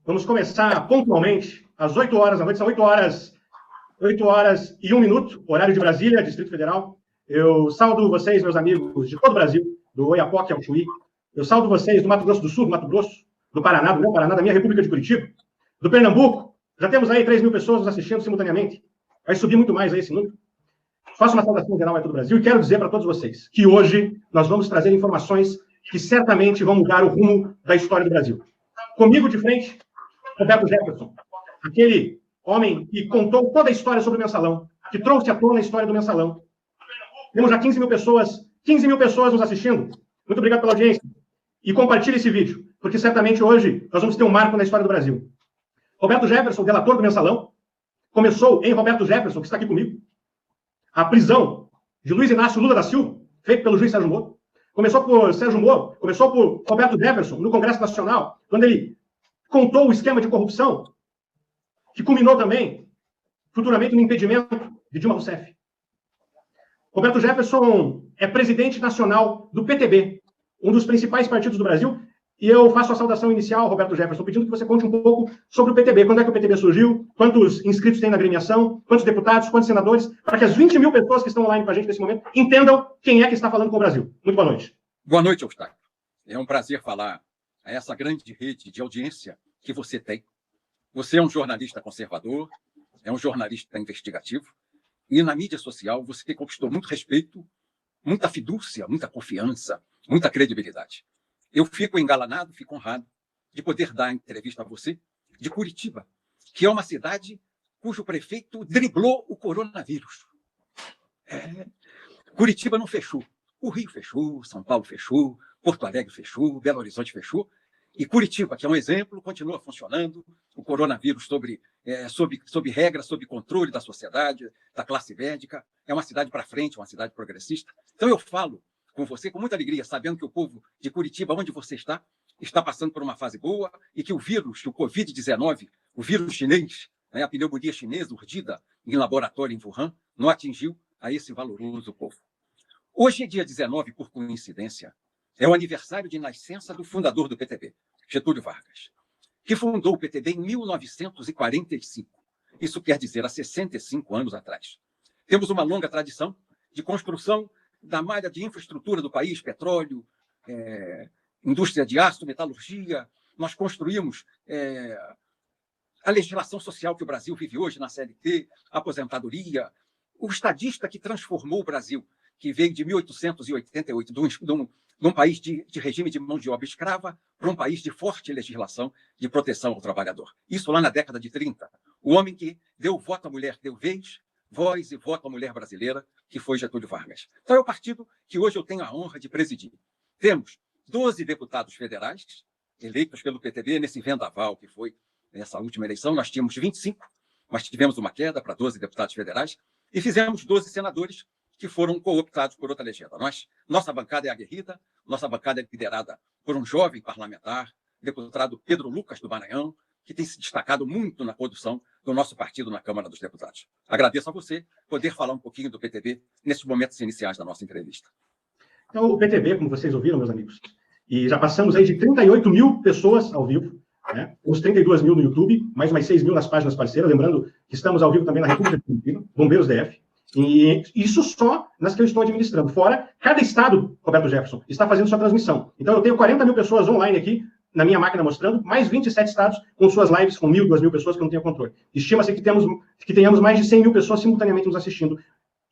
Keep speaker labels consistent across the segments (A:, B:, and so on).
A: Vamos começar pontualmente às 8 horas da noite. São 8 horas e 1 minuto, horário de Brasília, Distrito Federal. Eu saúdo vocês, meus amigos de todo o Brasil, do Oiapoque ao Chuí. Eu saúdo vocês do Mato Grosso do Sul, do Mato Grosso, do Paraná, do meu Paraná, da minha República de Curitiba, do Pernambuco. Já temos aí 3 mil pessoas nos assistindo simultaneamente. Vai subir muito mais aí esse número. Faço uma saudação geral a todo o Brasil e quero dizer para todos vocês que hoje nós vamos trazer informações que certamente vão mudar o rumo da história do Brasil. Comigo de frente, Roberto Jefferson, aquele homem que contou toda a história sobre o Mensalão, que trouxe à tona a história do Mensalão. Temos já 15 mil pessoas nos assistindo. Muito obrigado pela audiência. E compartilhe esse vídeo, porque certamente hoje nós vamos ter um marco na história do Brasil. Roberto Jefferson, delator do Mensalão, começou em Roberto Jefferson, que está aqui comigo, a prisão de Luiz Inácio Lula da Silva, feito pelo juiz Sérgio Moro. Começou por Roberto Jefferson, no Congresso Nacional, quando ele contou o esquema de corrupção, que culminou também, futuramente, no impedimento de Dilma Rousseff. Roberto Jefferson é presidente nacional do PTB, um dos principais partidos do Brasil, e eu faço a saudação inicial, Roberto Jefferson, pedindo que você conte um pouco sobre o PTB. Quando é que o PTB surgiu? Quantos inscritos tem na agremiação? Quantos deputados? Quantos senadores? Para que as 20 mil pessoas que estão online com a gente nesse momento entendam quem é que está falando com o Brasil. Muito boa noite.
B: Boa noite, Eustáquio. É um prazer falar a essa grande rede de audiência que você tem. Você é um jornalista conservador, é um jornalista investigativo, e na mídia social você conquistou muito respeito, muita fidúcia, muita confiança, muita credibilidade. Eu fico engalanado, fico honrado de poder dar entrevista a você de Curitiba, que é uma cidade cujo prefeito driblou o coronavírus. Curitiba não fechou. O Rio fechou, São Paulo fechou, Porto Alegre fechou, Belo Horizonte fechou. E Curitiba, que é um exemplo, continua funcionando. O coronavírus sob regra, sob controle da sociedade, da classe médica. É uma cidade para frente, uma cidade progressista. Então eu falo com você com muita alegria, sabendo que o povo de Curitiba, onde você está passando por uma fase boa e que o vírus, o Covid-19, o vírus chinês, a pneumonia chinesa urdida em laboratório em Wuhan, não atingiu a esse valoroso povo. Hoje é dia 19, por coincidência, é o aniversário de nascença do fundador do PTB, Getúlio Vargas, que fundou o PTB em 1945. Isso quer dizer, há 65 anos atrás. Temos uma longa tradição de construção da malha de infraestrutura do país, petróleo, indústria de aço, metalurgia. Nós construímos a legislação social que o Brasil vive hoje na CLT, a aposentadoria, o estadista que transformou o Brasil, que veio de 1888, de um país de regime de mão de obra escrava para um país de forte legislação de proteção ao trabalhador. Isso lá na década de 30. O homem que deu voto à mulher, deu voz e voto à mulher brasileira, que foi Getúlio Vargas. Então é o partido que hoje eu tenho a honra de presidir. Temos 12 deputados federais eleitos pelo PTB nesse vendaval que foi nessa última eleição. Nós tínhamos 25, mas tivemos uma queda para 12 deputados federais e fizemos 12 senadores que foram cooptados por outra legenda. Nossa bancada é aguerrida, nossa bancada é liderada por um jovem parlamentar, deputado Pedro Lucas do Maranhão, que tem se destacado muito na condução do nosso partido na Câmara dos Deputados. Agradeço a você poder falar um pouquinho do PTB nesses momentos iniciais da nossa entrevista.
A: Então, o PTB, como vocês ouviram, meus amigos, e já passamos aí de 38 mil pessoas ao vivo, né? Uns 32 mil no YouTube, mais umas 6 mil nas páginas parceiras, lembrando que estamos ao vivo também na República Dominicana, Bombeiros DF, e isso só nas que eu estou administrando. Fora, cada estado, Roberto Jefferson, está fazendo sua transmissão. Então, eu tenho 40 mil pessoas online aqui, na minha máquina mostrando, mais 27 estados com suas lives, com 1.000, 2.000 pessoas que eu não tenho controle. Estima-se que tenhamos mais de 100 mil pessoas simultaneamente nos assistindo.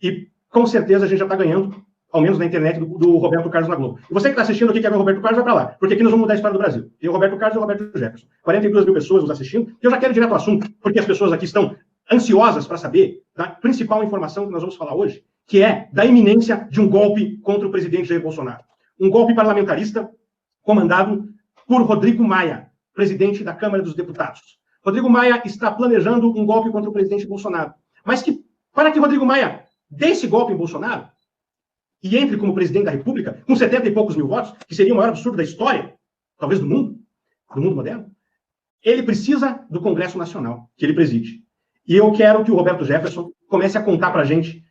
A: E, com certeza, a gente já está ganhando, ao menos na internet, do Roberto Carlos na Globo. E você que está assistindo aqui, quer ver o Roberto Carlos, vai para lá. Porque aqui nós vamos mudar a história do Brasil. Tem o Roberto Carlos e o Roberto Jefferson. 42 mil pessoas nos assistindo. Eu já quero ir direto ao assunto, porque as pessoas aqui estão ansiosas para saber da principal informação que nós vamos falar hoje, que é da iminência de um golpe contra o presidente Jair Bolsonaro. Um golpe parlamentarista comandado por Rodrigo Maia, presidente da Câmara dos Deputados. Rodrigo Maia está planejando um golpe contra o presidente Bolsonaro. Mas para que Rodrigo Maia dê esse golpe em Bolsonaro e entre como presidente da República, com 70 e poucos mil votos, que seria o maior absurdo da história, talvez do mundo moderno, ele precisa do Congresso Nacional, que ele preside. E eu quero que o Roberto Jefferson comece a contar para a gente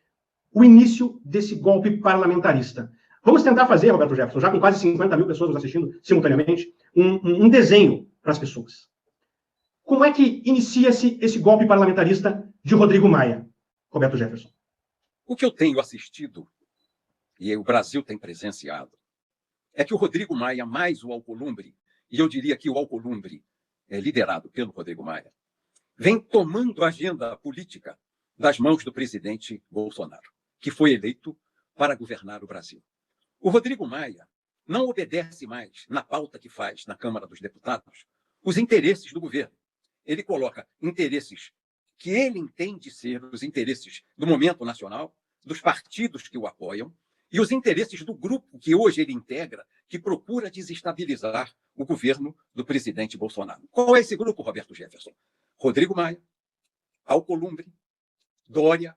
A: o início desse golpe parlamentarista. Vamos tentar fazer, Roberto Jefferson, já com quase 50 mil pessoas nos assistindo simultaneamente, um desenho para as pessoas. Como é que inicia-se esse golpe parlamentarista de Rodrigo Maia, Roberto Jefferson?
B: O que eu tenho assistido, e o Brasil tem presenciado, é que o Rodrigo Maia, mais o Alcolumbre, e eu diria que o Alcolumbre é liderado pelo Rodrigo Maia, vem tomando a agenda política das mãos do presidente Bolsonaro, que foi eleito para governar o Brasil. O Rodrigo Maia não obedece mais, na pauta que faz na Câmara dos Deputados, os interesses do governo. Ele coloca interesses que ele entende ser os interesses do momento nacional, dos partidos que o apoiam, e os interesses do grupo que hoje ele integra, que procura desestabilizar o governo do presidente Bolsonaro. Qual é esse grupo, Roberto Jefferson? Rodrigo Maia, Alcolumbre, Dória,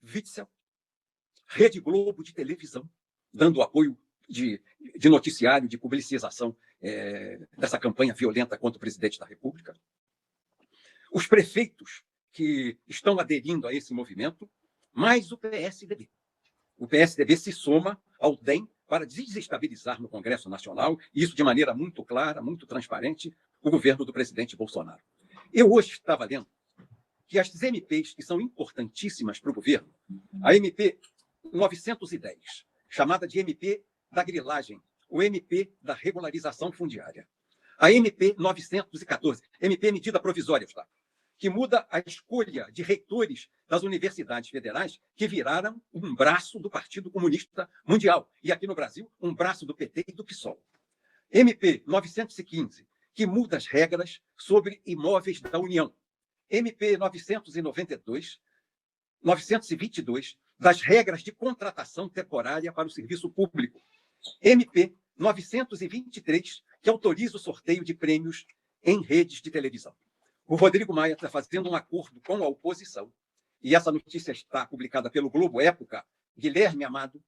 B: Witzel, Rede Globo de televisão, dando apoio de noticiário, de publicização dessa campanha violenta contra o presidente da República. Os prefeitos que estão aderindo a esse movimento, mais o PSDB. O PSDB se soma ao DEM para desestabilizar no Congresso Nacional, e isso de maneira muito clara, muito transparente, o governo do presidente Bolsonaro. Eu hoje estava lendo que as MPs que são importantíssimas para o governo, a MP 910, chamada de MP da grilagem, o MP da regularização fundiária, a MP 914, MP medida provisória, tá? Que muda a escolha de reitores das universidades federais que viraram um braço do Partido Comunista Mundial. E aqui no Brasil, um braço do PT e do PSOL. MP 915, que muda as regras sobre imóveis da União. MP 922, das regras de contratação temporária para o serviço público. MP 923, que autoriza o sorteio de prêmios em redes de televisão. O Rodrigo Maia está fazendo um acordo com a oposição, e essa notícia está publicada pelo Globo Época, Guilherme Amado,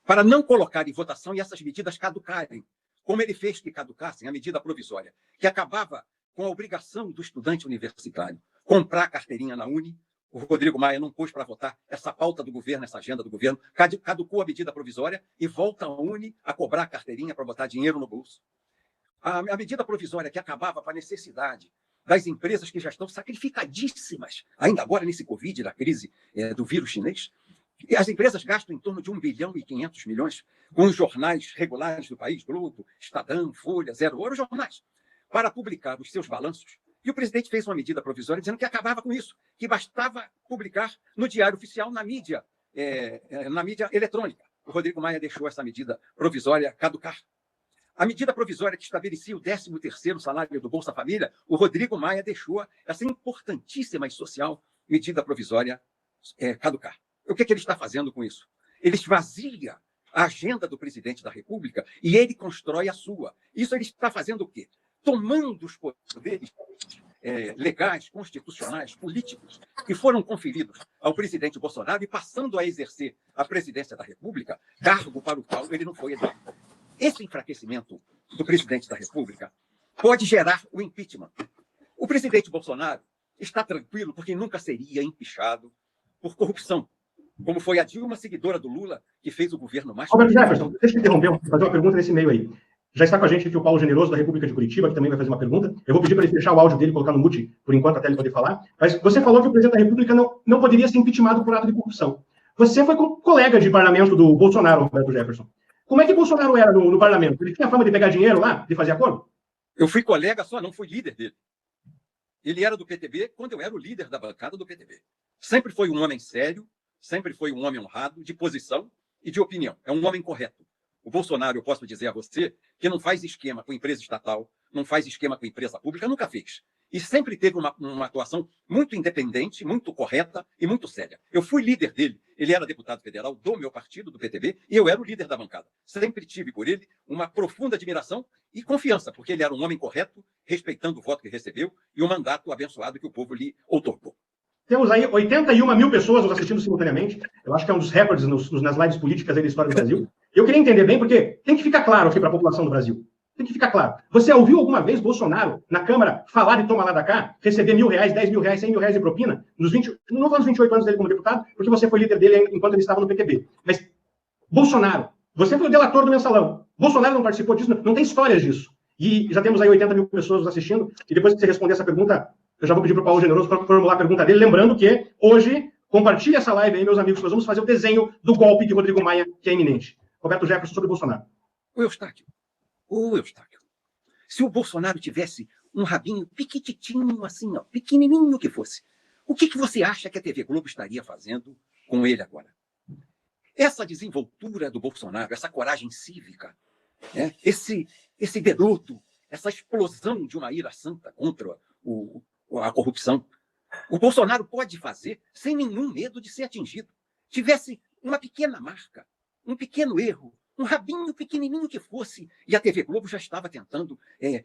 B: para não colocar em votação e essas medidas caducarem, como ele fez que caducassem a medida provisória, que acabava com a obrigação do estudante universitário comprar a carteirinha na Uni. O Rodrigo Maia não pôs para votar essa pauta do governo, essa agenda do governo, caducou a medida provisória e volta a Uni a cobrar a carteirinha para botar dinheiro no bolso. A medida provisória que acabava com a necessidade das empresas que já estão sacrificadíssimas, ainda agora nesse Covid, da crise do vírus chinês, as empresas gastam em torno de 1 bilhão e 500 milhões com os jornais regulares do país, Globo, Estadão, Folha, Zero Hora, os jornais, para publicar os seus balanços. E o presidente fez uma medida provisória dizendo que acabava com isso, que bastava publicar no Diário Oficial, na mídia eletrônica. O Rodrigo Maia deixou essa medida provisória caducar. A medida provisória que estabelecia o 13º salário do Bolsa Família, o Rodrigo Maia deixou essa importantíssima e social medida provisória caducar. O que ele está fazendo com isso? Ele esvazia a agenda do presidente da República e ele constrói a sua. Isso ele está fazendo o quê? Tomando os poderes legais, constitucionais, políticos, que foram conferidos ao presidente Bolsonaro e passando a exercer a presidência da República, cargo para o qual ele não foi eleito. Esse enfraquecimento do presidente da República pode gerar o impeachment. O presidente Bolsonaro está tranquilo porque nunca seria empichado por corrupção, como foi a Dilma, seguidora do Lula, que fez o governo mais...
A: Roberto Jefferson, deixa eu te interromper, vou fazer uma pergunta nesse meio aí. Já está com a gente aqui o Paulo Generoso, da República de Curitiba, que também vai fazer uma pergunta. Eu vou pedir para ele fechar o áudio dele, colocar no mute, por enquanto, até ele poder falar. Mas você falou que o presidente da República não poderia ser impeachmentado por ato de corrupção. Você foi colega de parlamento do Bolsonaro, Roberto Jefferson. Como é que Bolsonaro era no parlamento? Ele tinha fama de pegar dinheiro lá, de fazer acordo?
B: Eu fui colega só, não fui líder dele. Ele era do PTB quando eu era o líder da bancada do PTB. Sempre foi um homem sério, sempre foi um homem honrado, de posição e de opinião. É um homem correto. O Bolsonaro, eu posso dizer a você, que não faz esquema com empresa estatal, não faz esquema com empresa pública, nunca fez. E sempre teve uma atuação muito independente, muito correta e muito séria. Eu fui líder dele. Ele era deputado federal do meu partido, do PTB, e eu era o líder da bancada. Sempre tive por ele uma profunda admiração e confiança, porque ele era um homem correto, respeitando o voto que recebeu e o mandato abençoado que o povo lhe outorgou.
A: Temos aí 81 mil pessoas nos assistindo simultaneamente. Eu acho que é um dos recordes nas lives políticas aí da história do Brasil. Eu queria entender bem, porque tem que ficar claro aqui para a população do Brasil. Tem que ficar claro. Você ouviu alguma vez Bolsonaro, na Câmara, falar de toma lá da cá, receber R$1.000, R$10.000, R$100.000 de propina, não foi nos 28 anos dele como deputado, porque você foi líder dele enquanto ele estava no PTB. Mas, Bolsonaro, você foi o delator do Mensalão. Bolsonaro não participou disso, não tem histórias disso. E já temos aí 80 mil pessoas nos assistindo, e depois que você responder essa pergunta, eu já vou pedir para o Paulo Generoso para formular a pergunta dele, lembrando que hoje, compartilhe essa live aí, meus amigos, nós vamos fazer o desenho do golpe de Rodrigo Maia, que é iminente. Roberto Jefferson sobre Bolsonaro.
B: Ô Eustáquio, se o Bolsonaro tivesse um rabinho piquititinho assim, ó, pequenininho que fosse, o que você acha que a TV Globo estaria fazendo com ele agora? Essa desenvoltura do Bolsonaro, essa coragem cívica, né? esse denoto, essa explosão de uma ira santa contra a corrupção, o Bolsonaro pode fazer sem nenhum medo de ser atingido. Tivesse uma pequena marca, um pequeno erro, um rabinho pequenininho que fosse, e a TV Globo já estava tentando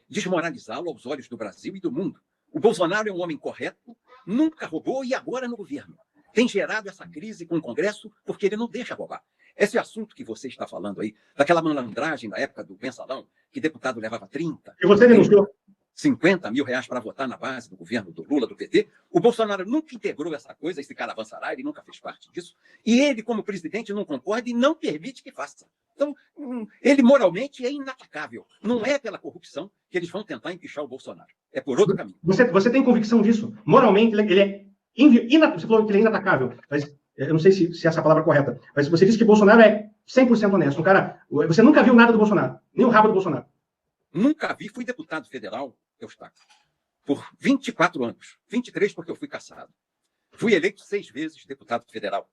B: desmoralizá-lo aos olhos do Brasil e do mundo. O Bolsonaro é um homem correto, nunca roubou e agora no governo. Tem gerado essa crise com o Congresso porque ele não deixa roubar. Esse assunto que você está falando aí, daquela malandragem da época do mensalão, que deputado levava 30...
A: E você denunciou?
B: 50 mil reais para votar na base do governo do Lula, do PT. O Bolsonaro nunca integrou essa coisa, esse caravançará, ele nunca fez parte disso. E ele, como presidente, não concorda e não permite que faça. Então, ele moralmente é inatacável. Não é pela corrupção que eles vão tentar empichar o Bolsonaro. É por outro caminho.
A: Você tem convicção disso? Moralmente, ele é você falou que ele é inatacável, mas eu não sei se essa palavra é correta, mas você disse que Bolsonaro é 100% honesto. Um cara, você nunca viu nada do Bolsonaro, nem o rabo do Bolsonaro.
B: Nunca vi, fui deputado federal, Eustáquio, por 24 anos. 23 porque eu fui cassado. Fui eleito 6 vezes deputado federal.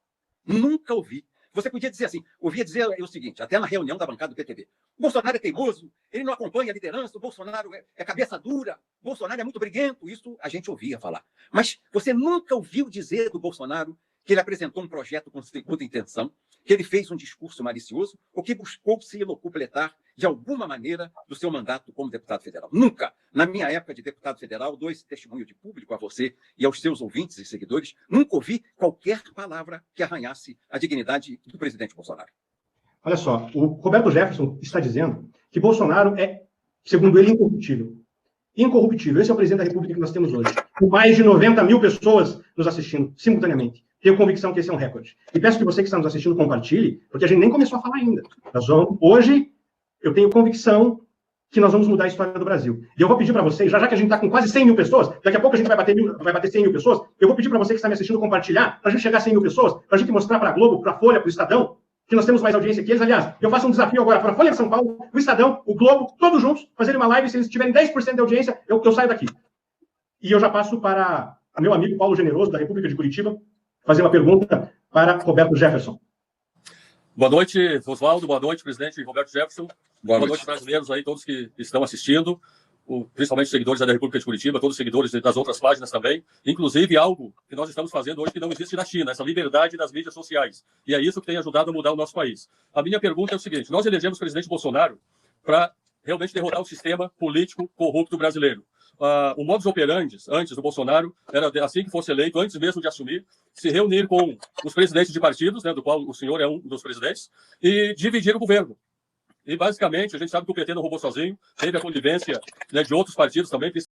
B: Nunca ouvi. Você podia dizer assim, ouvia dizer o seguinte, até na reunião da bancada do PTB, o Bolsonaro é teimoso, ele não acompanha a liderança, o Bolsonaro é cabeça dura, o Bolsonaro é muito briguento, isso a gente ouvia falar. Mas você nunca ouviu dizer do Bolsonaro que ele apresentou um projeto com segunda intenção, que ele fez um discurso malicioso ou que buscou se locupletar de alguma maneira do seu mandato como deputado federal. Nunca. Na minha época de deputado federal, dou esse testemunho de público a você e aos seus ouvintes e seguidores, nunca ouvi qualquer palavra que arranhasse a dignidade do presidente Bolsonaro.
A: Olha só, o Roberto Jefferson está dizendo que Bolsonaro é, segundo ele, incorruptível. Incorruptível. Esse é o presidente da República que nós temos hoje. Com mais de 90 mil pessoas nos assistindo simultaneamente. Tenho convicção que esse é um recorde. E peço que você que está nos assistindo compartilhe, porque a gente nem começou a falar ainda. Hoje, eu tenho convicção que nós vamos mudar a história do Brasil. E eu vou pedir para vocês, já que a gente está com quase 100 mil pessoas, daqui a pouco a gente vai bater 100 mil pessoas, eu vou pedir para você que está me assistindo compartilhar, para a gente chegar a 100 mil pessoas, para a gente mostrar para a Globo, para a Folha, para o Estadão, que nós temos mais audiência que eles. Aliás, eu faço um desafio agora para a Folha de São Paulo, o Estadão, o Globo, todos juntos, fazerem uma live, se eles tiverem 10% de audiência, eu saio daqui. E eu já passo para o meu amigo Paulo Generoso, da República de Curitiba, fazer uma pergunta para Roberto Jefferson.
C: Boa noite, Oswaldo. Boa noite, presidente Roberto Jefferson. Boa noite, brasileiros aí, todos que estão assistindo, principalmente os seguidores da República de Curitiba, todos os seguidores das outras páginas também. Inclusive, algo que nós estamos fazendo hoje que não existe na China, essa liberdade das mídias sociais. E é isso que tem ajudado a mudar o nosso país. A minha pergunta é o seguinte: nós elegemos o presidente Bolsonaro para realmente derrotar o sistema político corrupto brasileiro. O modus operandi, antes do Bolsonaro, era assim que fosse eleito, antes mesmo de assumir, se reunir com os presidentes de partidos, né, do qual o senhor é um dos presidentes, e dividir o governo. E, basicamente, a gente sabe que o PT não roubou sozinho, teve a conivência, né, de outros partidos também,